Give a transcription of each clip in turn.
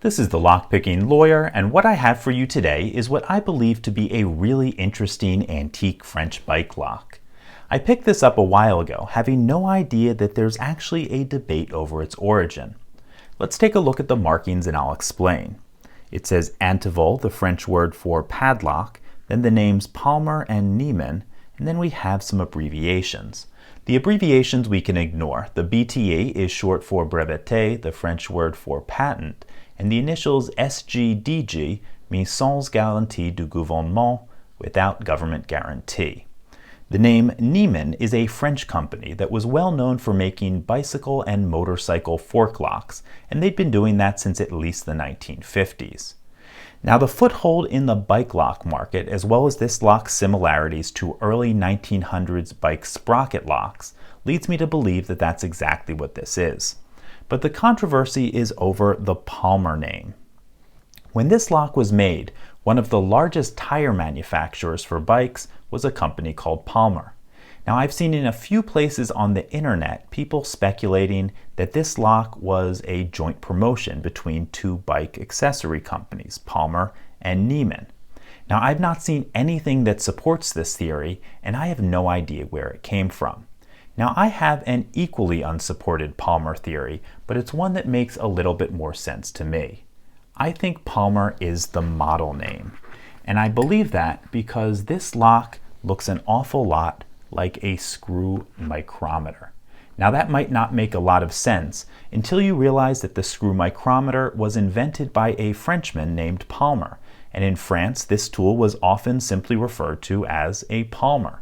This is the Lockpicking Lawyer, and what I have for you today is what I believe to be a really interesting antique French bike lock. I picked this up a while ago, having no idea that there's actually a debate over its origin. Let's take a look at the markings and I'll explain. It says Antivol, the French word for padlock, then the names Palmer and Neiman, and then we have some abbreviations. The abbreviations we can ignore. The BTA is short for breveté, the French word for patent, and the initials SGDG mean sans garantie du gouvernement, without government guarantee. The name Neiman is a French company that was well known for making bicycle and motorcycle fork locks, and they'd been doing that since at least the 1950s. Now, the foothold in the bike lock market, as well as this lock's similarities to early 1900s bike sprocket locks, leads me to believe that that's exactly what this is. But the controversy is over the Palmer name. When this lock was made, one of the largest tire manufacturers for bikes was a company called Palmer. Now, I've seen in a few places on the internet people speculating that this lock was a joint promotion between two bike accessory companies, Palmer and Neiman. Now, I've not seen anything that supports this theory, and I have no idea where it came from. Now, I have an equally unsupported Palmer theory, but it's one that makes a little bit more sense to me. I think Palmer is the model name, and I believe that because this lock looks an awful lot like a screw micrometer. Now, that might not make a lot of sense until you realize that the screw micrometer was invented by a Frenchman named Palmer, and in France this tool was often simply referred to as a palmer.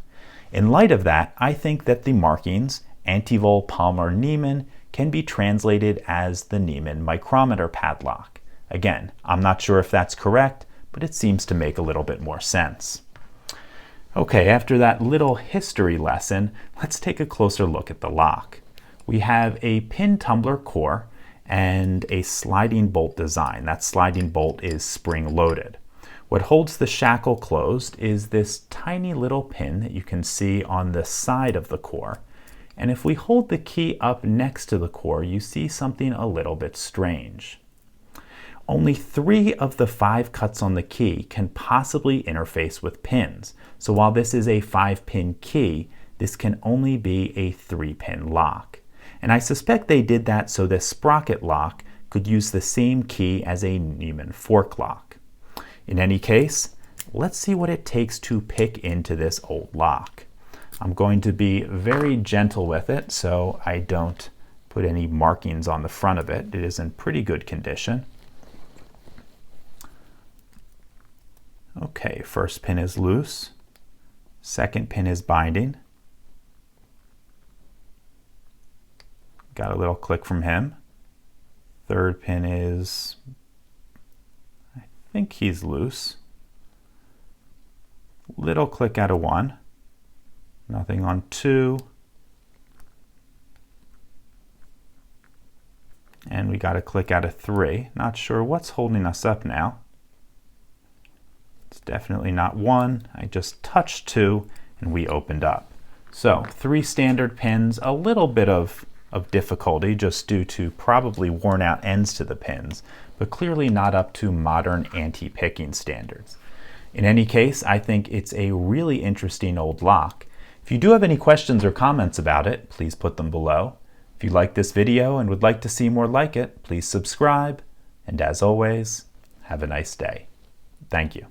In light of that, I think that the markings Antivol, Palmer, Neiman can be translated as the Neiman micrometer padlock. Again, I'm not sure if that's correct, but it seems to make a little bit more sense. Okay, after that little history lesson, let's take a closer look at the lock. We have a pin tumbler core and a sliding bolt design. That sliding bolt is spring loaded. What holds the shackle closed is this tiny little pin that you can see on the side of the core. And if we hold the key up next to the core, you see something a little bit strange. Only 3 of the 5 cuts on the key can possibly interface with pins. So while this is a 5-pin key, this can only be a 3-pin lock. And I suspect they did that so this sprocket lock could use the same key as a Neiman fork lock. In any case, let's see what it takes to pick into this old lock. I'm going to be very gentle with it so I don't put any markings on the front of it. It is in pretty good condition. Okay, first pin is loose. Second pin is binding. Got a little click from him. Third pin is, I think he's loose. Little click out of 1. Nothing on 2. And we got a click out of 3. Not sure what's holding us up now. It's definitely not 1. I just touched 2 and we opened up. So 3 standard pins, a little bit of difficulty just due to probably worn out ends to the pins, but clearly not up to modern anti-picking standards. In any case, I think it's a really interesting old lock. If you do have any questions or comments about it, please put them below. If you like this video and would like to see more like it, please subscribe. And as always, have a nice day. Thank you.